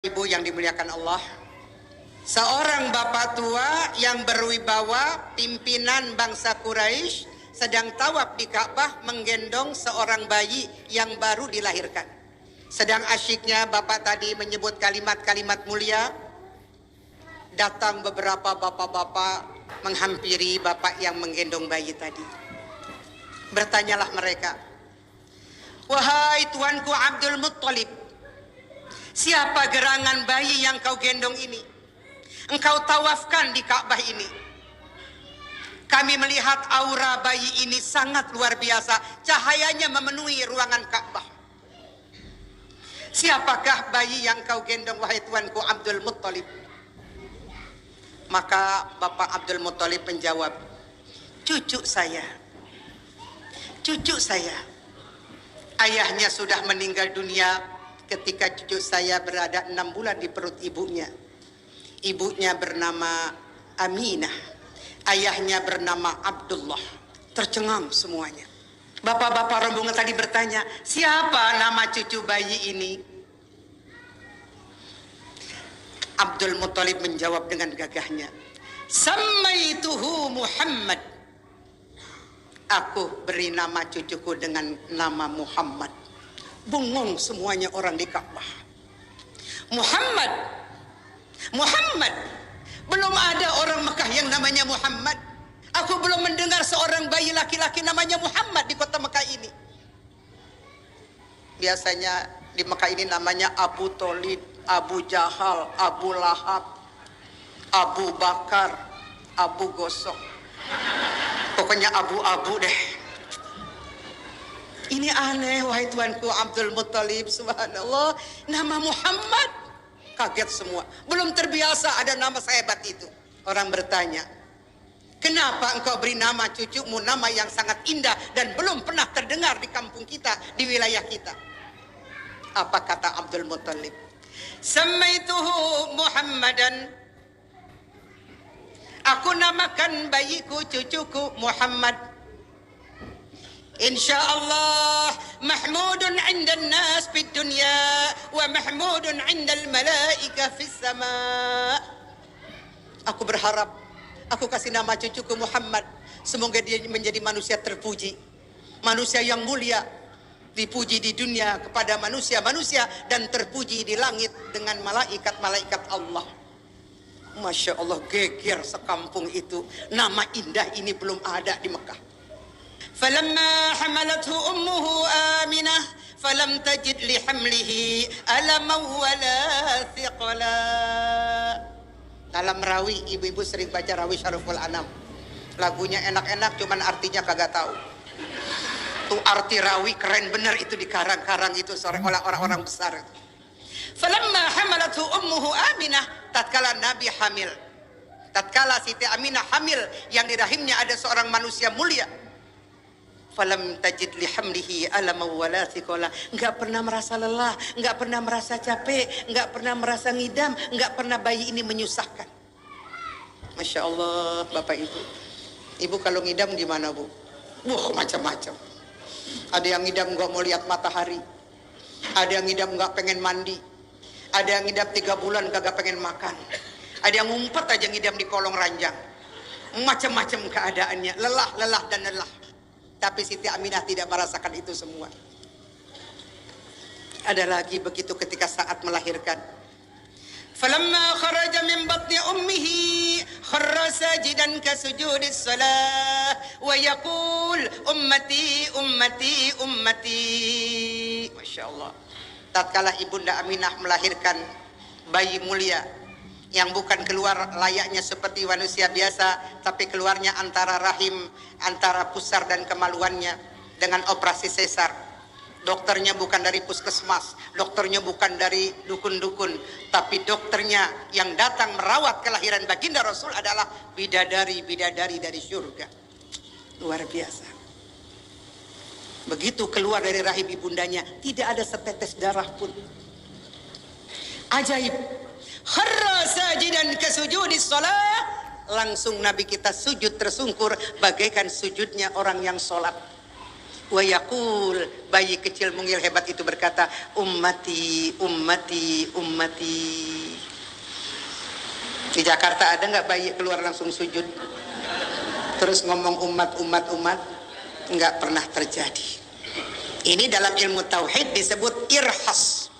Ibu yang dimuliakan Allah, seorang bapak tua yang berwibawa pimpinan bangsa Quraisy sedang tawaf di Ka'bah menggendong seorang bayi yang baru dilahirkan. Sedang asyiknya bapak tadi menyebut kalimat-kalimat mulia, datang beberapa bapak-bapak menghampiri bapak yang menggendong bayi tadi. Bertanyalah mereka, "Wahai tuanku Abdul Muttalib, siapa gerangan bayi yang kau gendong ini? Engkau tawafkan di Ka'bah ini. Kami melihat aura bayi ini sangat luar biasa. Cahayanya memenuhi ruangan Ka'bah. Siapakah bayi yang kau gendong, wahai tuanku Abdul Muttalib?" Maka Bapak Abdul Muttalib menjawab, "Cucu saya. Cucu saya. Ayahnya sudah meninggal dunia ketika cucu saya berada 6 bulan di perut ibunya. Ibunya bernama Aminah, ayahnya bernama Abdullah." Tercengang semuanya. Bapak-bapak rombongan tadi bertanya, "Siapa nama cucu bayi ini?" Abdul Muttalib menjawab dengan gagahnya, "Sammaituhu Muhammad. Aku beri nama cucuku dengan nama Muhammad." Bengong semuanya orang di Ka'bah. Muhammad, Muhammad. Belum ada orang Mekah yang namanya Muhammad. Aku belum mendengar seorang bayi laki-laki namanya Muhammad di kota Mekah ini. Biasanya di Mekah ini namanya Abu Thalib, Abu Jahal, Abu Lahab, Abu Bakar, Abu Gosok. Pokoknya abu-abu deh. Ini aneh, wahai tuanku Abdul Muttalib, subhanallah, nama Muhammad. Kaget semua, belum terbiasa ada nama sehebat itu. Orang bertanya, "Kenapa engkau beri nama cucumu nama yang sangat indah dan belum pernah terdengar di kampung kita, di wilayah kita?" Apa kata Abdul Muttalib? "Sammaituhu Muhammadan. Aku namakan bayiku, cucuku Muhammad. Insyaallah mahmudun 'indan nas fid dunya wa mahmudun 'indal malaika fis sama." Aku berharap aku kasih nama cucuku Muhammad, semoga dia menjadi manusia terpuji, manusia yang mulia, dipuji di dunia kepada manusia-manusia dan terpuji di langit dengan malaikat-malaikat Allah. Masya Allah, geger sekampung itu. Nama indah ini belum ada di Mekah. Falamma hamalathu ummuhu Aminah falam tajid li hamlihi alaman wala thiqala. Dalam rawi, ibu-ibu sering baca rawi Syariful Anam. Lagunya enak-enak, cuman artinya kagak tahu. Tuh arti rawi keren bener itu di karang-karang itu oleh orang-orang besar itu. Falamma hamalathu ummuhu Aminah, tatkala Nabi hamil, tatkala Siti Aminah hamil, yang di rahimnya ada seorang manusia mulia. Falam tajid li hamlihi alama wala thiqala. Enggak pernah merasa lelah, enggak pernah merasa capek, enggak pernah merasa ngidam, enggak pernah bayi ini menyusahkan. Masya Allah, Bapak Ibu. Ibu kalau ngidam gimana, Bu? Macam-macam. Ada yang ngidam enggak mau lihat matahari. Ada yang ngidam enggak pengen mandi. Ada yang ngidam 3 bulan kagak pengen makan. Ada yang ngumpet aja ngidam di kolong ranjang. Macam-macam keadaannya, lelah dan lelah. Tapi Siti Aminah tidak merasakan itu semua. Ada lagi begitu ketika saat melahirkan. Falamma kharaja min batni ummihi kharra sajidan ka sujudis salah wa yaqul ummati ummati ummati. Masya Allah. Tatkala Ibunda Aminah melahirkan bayi mulia yang bukan keluar layaknya seperti manusia biasa, tapi keluarnya antara rahim, antara pusar dan kemaluannya dengan operasi sesar. Dokternya bukan dari puskesmas, dokternya bukan dari dukun-dukun, tapi dokternya yang datang merawat kelahiran baginda Rasul adalah bidadari-bidadari dari surga. Luar biasa. Begitu keluar dari rahim ibundanya, tidak ada setetes darah pun. Ajaib. Kharra sajidan kasujudis shalah. Langsung Nabi kita sujud tersungkur bagaikan sujudnya orang yang sholat. Wa yaqul, bayi kecil mungil hebat itu berkata, ummati, ummati, ummati. Di Jakarta ada nggak bayi keluar langsung sujud? Terus ngomong umat, umat, umat? Nggak pernah terjadi. Ini dalam ilmu tauhid disebut irhas.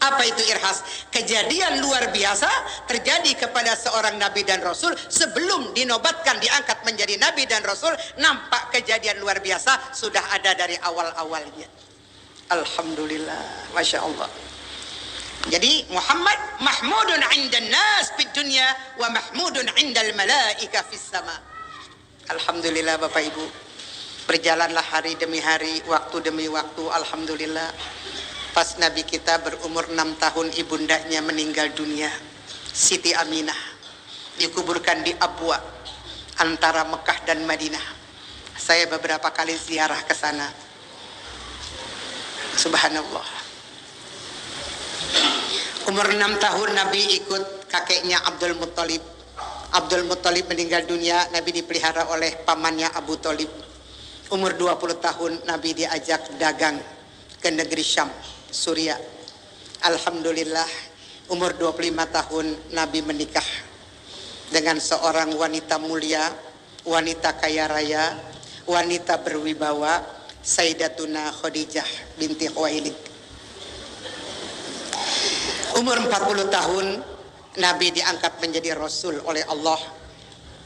Apa itu irhas? Kejadian luar biasa terjadi kepada seorang nabi dan rasul sebelum dinobatkan diangkat menjadi nabi dan rasul. Nampak kejadian luar biasa sudah ada dari awal-awalnya. Alhamdulillah, masya Allah. Jadi Muhammad mahmudun 'indan nas fid dunya wa mahmudun 'indal malaika fis sama. Alhamdulillah Bapak Ibu. Berjalanlah hari demi hari, waktu demi waktu, alhamdulillah. Pas Nabi kita berumur 6 tahun, ibundanya meninggal dunia, Siti Aminah, dikuburkan di Abwa antara Mekah dan Madinah. Saya beberapa kali ziarah ke sana. Subhanallah. Umur 6 tahun Nabi ikut kakeknya Abdul Muttalib. Abdul Muttalib meninggal dunia, Nabi dipelihara oleh pamannya Abu Thalib. Umur 20 tahun Nabi diajak dagang ke negeri Syam, Suriah. Alhamdulillah, umur 25 tahun Nabi menikah dengan seorang wanita mulia, wanita kaya raya, wanita berwibawa, Sayyidatuna Khadijah binti Khuwailid. Umur 40 tahun Nabi diangkat menjadi Rasul oleh Allah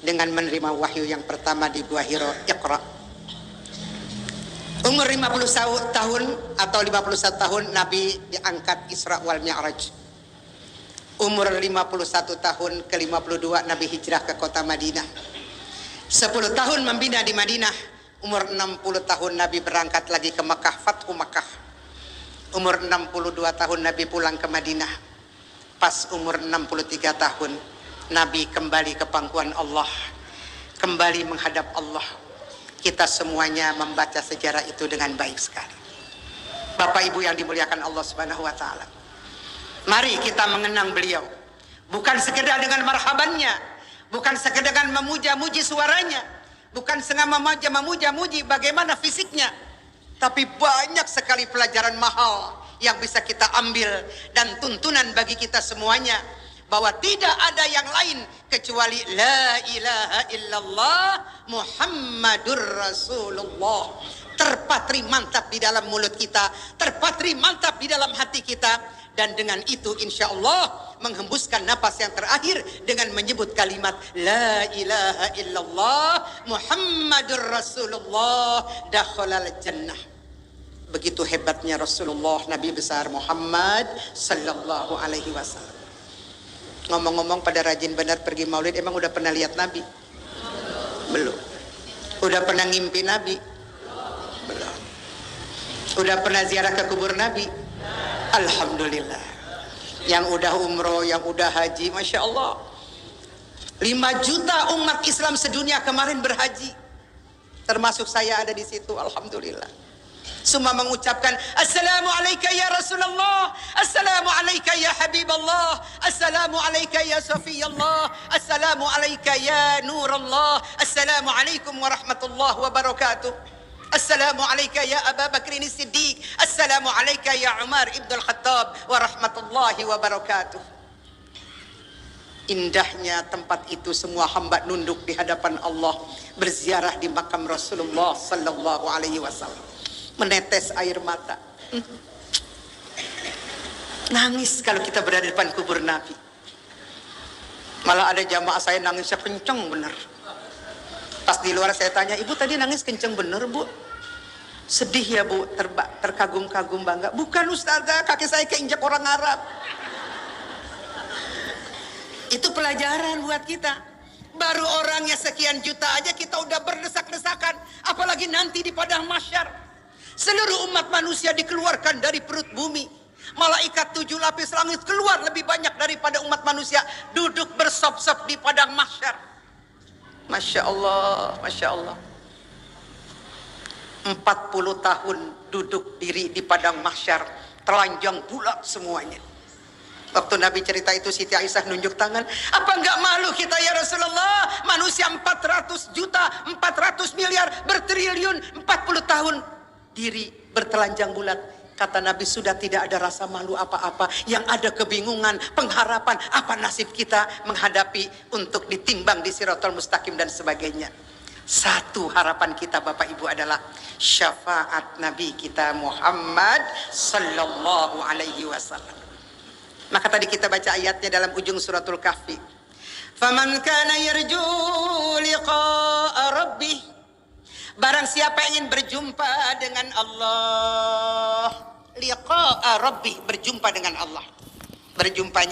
dengan menerima wahyu yang pertama di Gua Hira, Iqra. Umur 50 tahun atau 51 tahun Nabi diangkat Isra wal Mi'raj. Umur 51 tahun ke 52 Nabi hijrah ke kota Madinah. 10 tahun membina di Madinah. Umur 60 tahun Nabi berangkat lagi ke Mekah, Fathu Mekah. Umur 62 tahun Nabi pulang ke Madinah. Pas umur 63 tahun Nabi kembali ke pangkuan Allah, kembali menghadap Allah. Kita semuanya membaca sejarah itu dengan baik sekali. Bapak Ibu yang dimuliakan Allah Subhanahu wa taala. Mari kita mengenang beliau. Bukan sekedar dengan marhabannya, bukan sekedar dengan memuja-muji suaranya, bukan sengaja memuja-muji bagaimana fisiknya, tapi banyak sekali pelajaran mahal yang bisa kita ambil dan tuntunan bagi kita semuanya, bahwa tidak ada yang lain kecuali la ilaha illallah Muhammadur Rasulullah. Terpatri mantap di dalam mulut kita, terpatri mantap di dalam hati kita, dan dengan itu insya Allah menghembuskan napas yang terakhir dengan menyebut kalimat la ilaha illallah Muhammadur Rasulullah dakhalal jannah. Begitu hebatnya Rasulullah Nabi besar Muhammad sallallahu alaihi wasallam. Ngomong-ngomong, pada rajin benar pergi maulid, emang udah pernah lihat Nabi? Belum. Udah pernah ngimpi Nabi? Belum. Udah pernah ziarah ke kubur Nabi? Alhamdulillah. Yang udah umroh, yang udah haji, Masya Allah. 5 juta umat Islam sedunia kemarin berhaji, termasuk saya ada di situ. Alhamdulillah. Semua mengucapkan assalamu alayka ya Rasulullah, assalamu alayka ya Habiballah, assalamu alayka ya Safiyallah, assalamu alayka ya Nurallah, assalamu alaikum warahmatullahi wabarakatuh, assalamu alayka ya Abu Bakrin Siddiq, assalamu alayka ya Umar ibn al-Khattab warahmatullahi wabarakatuh. Indahnya tempat itu, semua hamba nunduk di hadapan Allah, berziarah di makam Rasulullah sallallahu alaihi wasallam. Menetes air mata, nangis kalau kita berada di depan kubur Nabi. Malah ada jamaah saya nangisnya kenceng bener. Pas di luar saya tanya, ibu tadi nangis kenceng bener bu? Sedih ya bu, terkagum-kagum bangga. Bukan ustazah, kaki saya keinjak orang Arab. Itu pelajaran buat kita. Baru orangnya sekian juta aja kita udah berdesak-desakan, apalagi nanti di padang mahsyar. Seluruh umat manusia dikeluarkan dari perut bumi. Malaikat 7 lapis langit keluar lebih banyak daripada umat manusia, duduk bersop-sop di padang mahsyar. Masya Allah, Masya Allah. 40 tahun duduk diri di padang mahsyar, telanjang bulat semuanya. Waktu Nabi cerita itu, Siti Aisyah nunjuk tangan. Apa enggak malu kita ya Rasulullah? Manusia 400 juta, 400 miliar, bertriliun, 40 tahun. Diri bertelanjang bulat. Kata Nabi, sudah tidak ada rasa malu apa-apa. Yang ada kebingungan, pengharapan. Apa nasib kita menghadapi untuk ditimbang di Siratal Mustaqim dan sebagainya. Satu harapan kita Bapak Ibu adalah syafaat Nabi kita Muhammad sallallahu alaihi wasallam. Maka tadi kita baca ayatnya dalam ujung suratul Kahfi. Faman kana yarju liqa'a rabbih. Barang siapa ingin berjumpa dengan Allah. Liqa'a rabbih, berjumpa dengan Allah. Berjumpa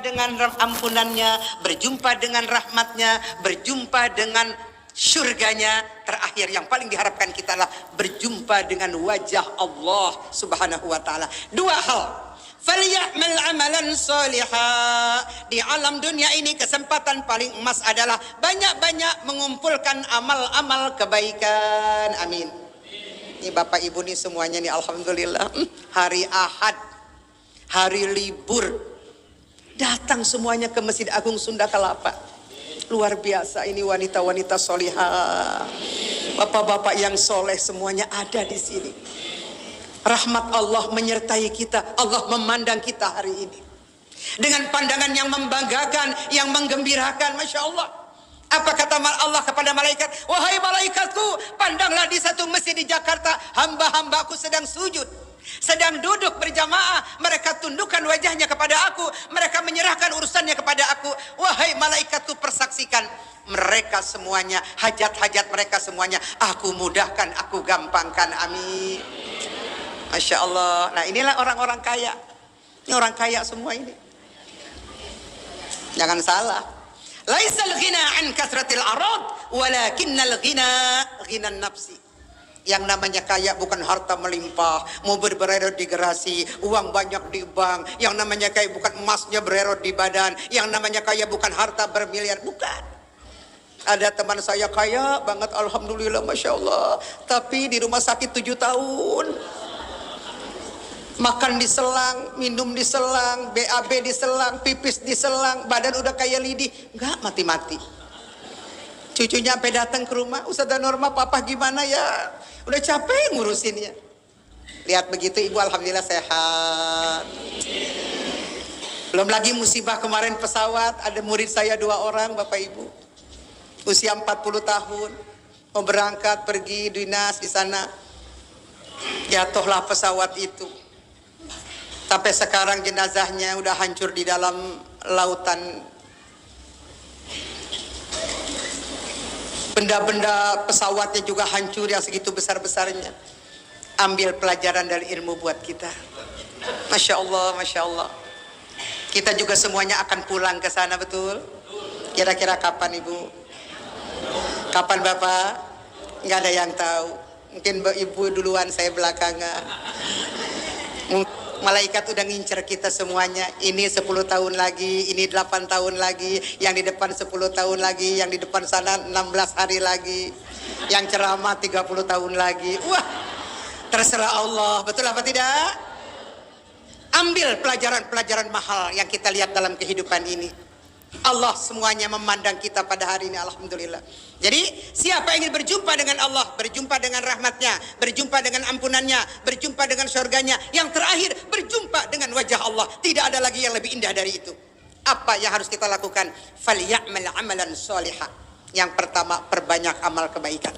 dengan ampunannya, berjumpa dengan rahmatnya, berjumpa dengan surganya. Terakhir yang paling diharapkan kita adalah berjumpa dengan wajah Allah subhanahu wa ta'ala. Dua hal. Falyamal amalan salihah. Di alam dunia ini kesempatan paling emas adalah banyak-banyak mengumpulkan amal-amal kebaikan. Amin. Ini Bapak Ibu nih semuanya nih alhamdulillah. Hari Ahad, hari libur, datang semuanya ke Masjid Agung Sunda Kelapa. Luar biasa ini wanita-wanita solihah. Bapak-bapak yang soleh semuanya ada di sini. Rahmat Allah menyertai kita. Allah memandang kita hari ini dengan pandangan yang membanggakan, yang menggembirakan. Masya Allah. Apa kata Allah kepada malaikat? Wahai malaikatku, pandanglah di satu masjid di Jakarta, hamba-hambaku sedang sujud, sedang duduk berjamaah. Mereka tundukkan wajahnya kepada aku, mereka menyerahkan urusannya kepada aku. Wahai malaikatku, persaksikan mereka semuanya, hajat-hajat mereka semuanya aku mudahkan, aku gampangkan. Amin. Masya Allah. Nah inilah orang-orang kaya. Ini orang kaya semua ini. Jangan salah. Laisal ghina an kasratil arad, walakinnal ghina nafsi. Yang namanya kaya bukan harta melimpah, mobil beredar di garasi, uang banyak di bank. Yang namanya kaya bukan emasnya beredar di badan. Yang namanya kaya bukan harta bermiliar, bukan. Ada teman saya kaya banget, alhamdulillah, masya Allah. Tapi di rumah sakit 7 tahun. Makan diselang, minum diselang, BAB diselang, pipis diselang, badan udah kayak lidi, enggak mati-mati. Cucunya sampai datang ke rumah, Ustazah Norma, papa gimana ya? Udah capek ngurusinnya. Lihat begitu ibu, alhamdulillah sehat. Belum lagi musibah kemarin pesawat, ada murid saya 2 orang Bapak Ibu. Usia 40 tahun, mau berangkat pergi dinas di sana. Jatuhlah pesawat itu. Sampai sekarang jenazahnya udah hancur di dalam lautan. Benda-benda pesawatnya juga hancur yang segitu besar-besarnya. Ambil pelajaran dari ilmu buat kita. Masya Allah, Masya Allah. Kita juga semuanya akan pulang ke sana, betul? Kira-kira kapan Ibu? Kapan Bapak? Nggak ada yang tahu. Mungkin Ibu duluan, saya belakangan. Malaikat udah ngincer kita semuanya. Ini 10 tahun lagi, ini 8 tahun lagi, yang di depan 10 tahun lagi, yang di depan sana 16 hari lagi, yang ceramah 30 tahun lagi. Wah, terserah Allah. Betul apa tidak? Ambil pelajaran-pelajaran mahal yang kita lihat dalam kehidupan ini. Allah semuanya memandang kita pada hari ini, alhamdulillah. Jadi siapa yang ingin berjumpa dengan Allah, berjumpa dengan rahmatnya, berjumpa dengan ampunannya, berjumpa dengan surganya, yang terakhir berjumpa dengan wajah Allah, tidak ada lagi yang lebih indah dari itu. Apa yang harus kita lakukan? Falyamal amalan sholihah. Yang pertama, perbanyak amal kebaikan.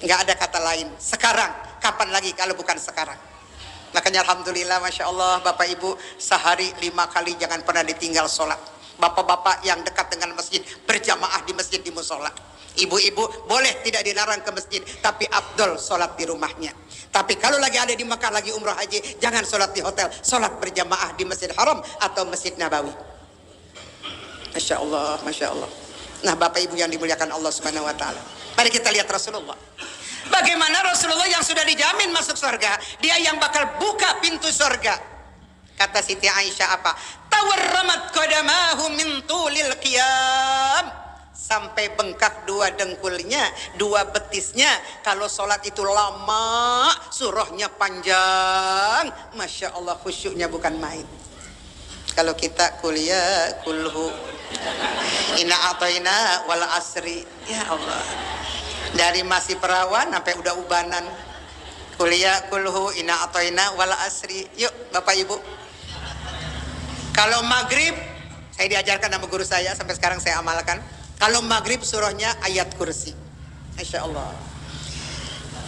Enggak ada kata lain. Sekarang, kapan lagi kalau bukan sekarang? Makanya alhamdulillah, Masya Allah, Bapak Ibu, sehari 5 kali jangan pernah ditinggal sholat. Bapak-bapak yang dekat dengan masjid, berjamaah di masjid, di musola. Ibu-ibu boleh tidak dilarang ke masjid, tapi afdol sholat di rumahnya. Tapi kalau lagi ada di Mekah, lagi umrah haji, jangan sholat di hotel, sholat berjamaah di Masjid Haram atau Masjid Nabawi. Masya Allah, Masya Allah. Nah Bapak Ibu yang dimuliakan Allah Subhanahu Wa Taala, mari kita lihat Rasulullah. Bagaimana Rasulullah yang sudah dijamin masuk surga, dia yang bakal buka pintu surga. Kata Siti Aisyah apa? Tawarramat qadamahu min tulil qiyam. Sampai bengkak 2 dengkulnya, 2 betisnya. Kalau sholat itu lama, surahnya panjang. Masya Allah, khusyuknya bukan main. Kalau kita kuliah kulhu inna atoina wal asri. Ya Allah, dari masih perawan sampai udah ubanan. Kuliah kulhu inna atoina wal asri. Yuk Bapak Ibu, kalau maghrib saya diajarkan sama guru saya, sampai sekarang saya amalkan. Kalau maghrib surahnya ayat kursi, Masya Allah.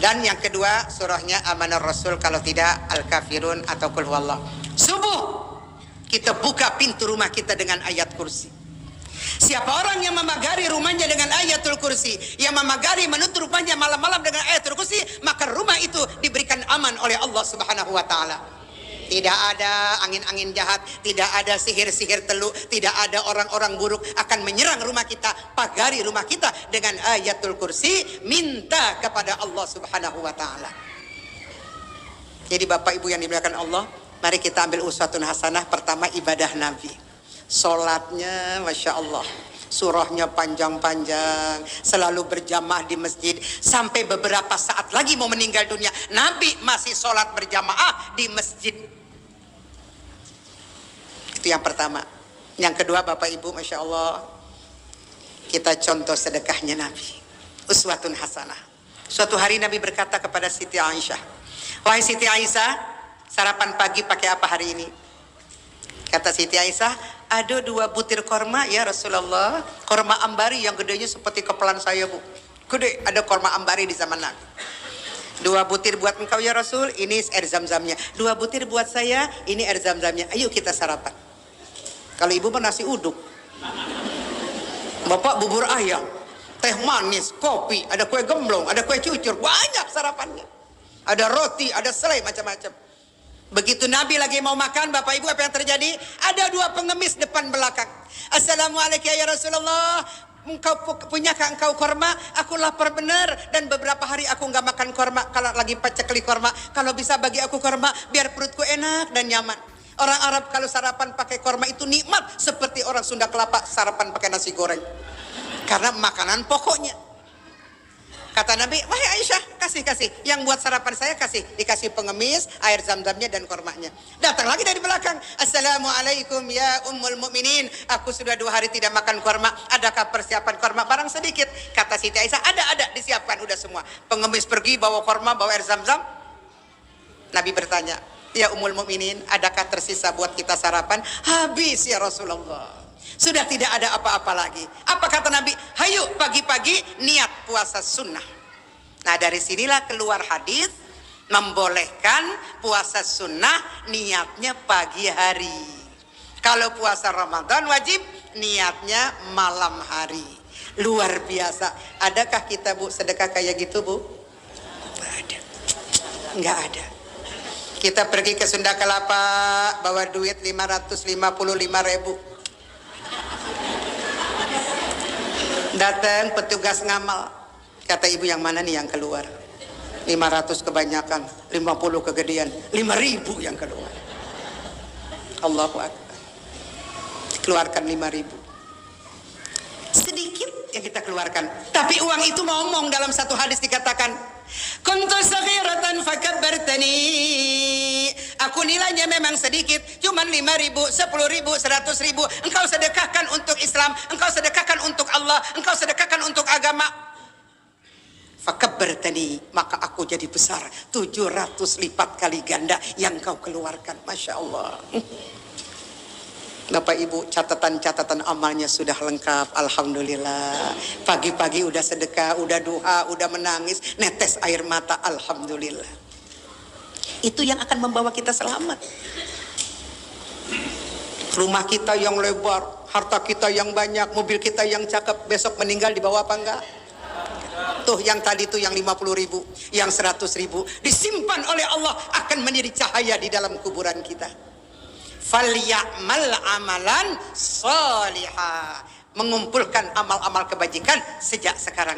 Dan yang kedua surahnya Amanar Rasul, kalau tidak Al-Kafirun atau Qul Huwallah. Subuh kita buka pintu rumah kita dengan ayat kursi. Siapa orang yang memagari rumahnya dengan ayatul kursi, yang memagari menutup rumahnya malam-malam dengan ayatul kursi, maka rumah itu diberikan aman oleh Allah Subhanahu wa taala. Tidak ada angin-angin jahat, tidak ada sihir-sihir teluk, tidak ada orang-orang buruk akan menyerang rumah kita. Pagari rumah kita dengan ayatul kursi, minta kepada Allah Subhanahu wa taala. Jadi Bapak Ibu yang dimuliakan Allah, mari kita ambil uswatun hasanah. Pertama, ibadah Nabi. Sholatnya Masya Allah, surahnya panjang-panjang, selalu berjamaah di masjid. Sampai beberapa saat lagi mau meninggal dunia, Nabi masih sholat berjamaah di masjid. Itu yang pertama. Yang kedua Bapak Ibu, Masya Allah, kita contoh sedekahnya Nabi, uswatun hasanah. Suatu hari Nabi berkata kepada Siti Aisyah, "Wahai Siti Aisyah, sarapan pagi pakai apa hari ini?" Kata Siti Aisyah, "Ada 2 butir korma ya Rasulullah. Korma ambari yang gedenya seperti kepelan saya, Bu. Gede, ada korma ambari di zaman Nabi. 2 butir buat engkau ya Rasul, ini air zam-zamnya. 2 butir buat saya, ini air zam-zamnya. Ayo kita sarapan." Kalau ibu mah nasi uduk, bapak bubur ayam, teh manis, kopi, ada kue gemblong, ada kue cucur, banyak sarapannya. Ada roti, ada selai, macam-macam. Begitu Nabi lagi mau makan, Bapak Ibu, apa yang terjadi? Ada 2 pengemis depan belakang. "Assalamualaikum ya Rasulullah, punyakah engkau korma? Aku lapar benar dan beberapa hari aku nggak makan korma. Kalau lagi pacekli korma, kalau bisa bagi aku korma biar perutku enak dan nyaman." Orang Arab kalau sarapan pakai korma itu nikmat, seperti orang Sunda Kelapa sarapan pakai nasi goreng, karena makanan pokoknya. Kata Nabi, "Wahai Aisyah, kasih. Yang buat sarapan saya kasih." Dikasih pengemis, air zam-zamnya dan kormanya. Datang lagi dari belakang, "Assalamualaikum ya Ummul Mukminin, aku sudah 2 hari tidak makan korma. Adakah persiapan korma barang sedikit?" Kata Siti Aisyah, ada, disiapkan udah semua. Pengemis pergi bawa korma, bawa air zam-zam. Nabi bertanya, "Ya Ummul Mukminin, adakah tersisa buat kita sarapan?" "Habis ya Rasulullah. Sudah tidak ada apa-apa lagi." Apa kata Nabi? "Hayu pagi-pagi niat puasa sunnah." Nah dari sinilah keluar hadis membolehkan puasa sunnah niatnya pagi hari. Kalau puasa Ramadan wajib niatnya malam hari. Luar biasa. Adakah kita Bu sedekah kayak gitu Bu? Nggak ada. Nggak ada. Kita pergi ke Sunda Kelapa bawa duit 555.000. Datang petugas ngamal. Kata ibu, yang mana nih yang keluar? 500 kebanyakan, 50 kegedean, 5.000 yang keluar. Allahu Akbar. Keluarkan 5.000. Sedikit yang kita keluarkan. Tapi uang itu ngomong, dalam satu hadis dikatakan, "Kuntu saghiratan fakabbartani." Aku nilainya memang sedikit, cuman 5.000, 10.000, 100.000. Engkau sedekahkan untuk Islam, engkau sedekahkan untuk Allah, engkau sedekahkan untuk agama. Fakabbartani, maka aku jadi besar 700 lipat kali ganda yang kau keluarkan. Masya Allah. Bapak Ibu, catatan-catatan amalnya sudah lengkap, alhamdulillah. Pagi-pagi udah sedekah, udah duha, udah menangis, netes air mata, alhamdulillah. Itu yang akan membawa kita selamat. Rumah kita yang lebar, harta kita yang banyak, mobil kita yang cakep, besok meninggal dibawa apa enggak? Tuh yang tadi tuh yang 50.000, yang 100.000 disimpan oleh Allah akan menjadi cahaya di dalam kuburan kita. Falyamal amalan salihah, mengumpulkan amal-amal kebajikan sejak sekarang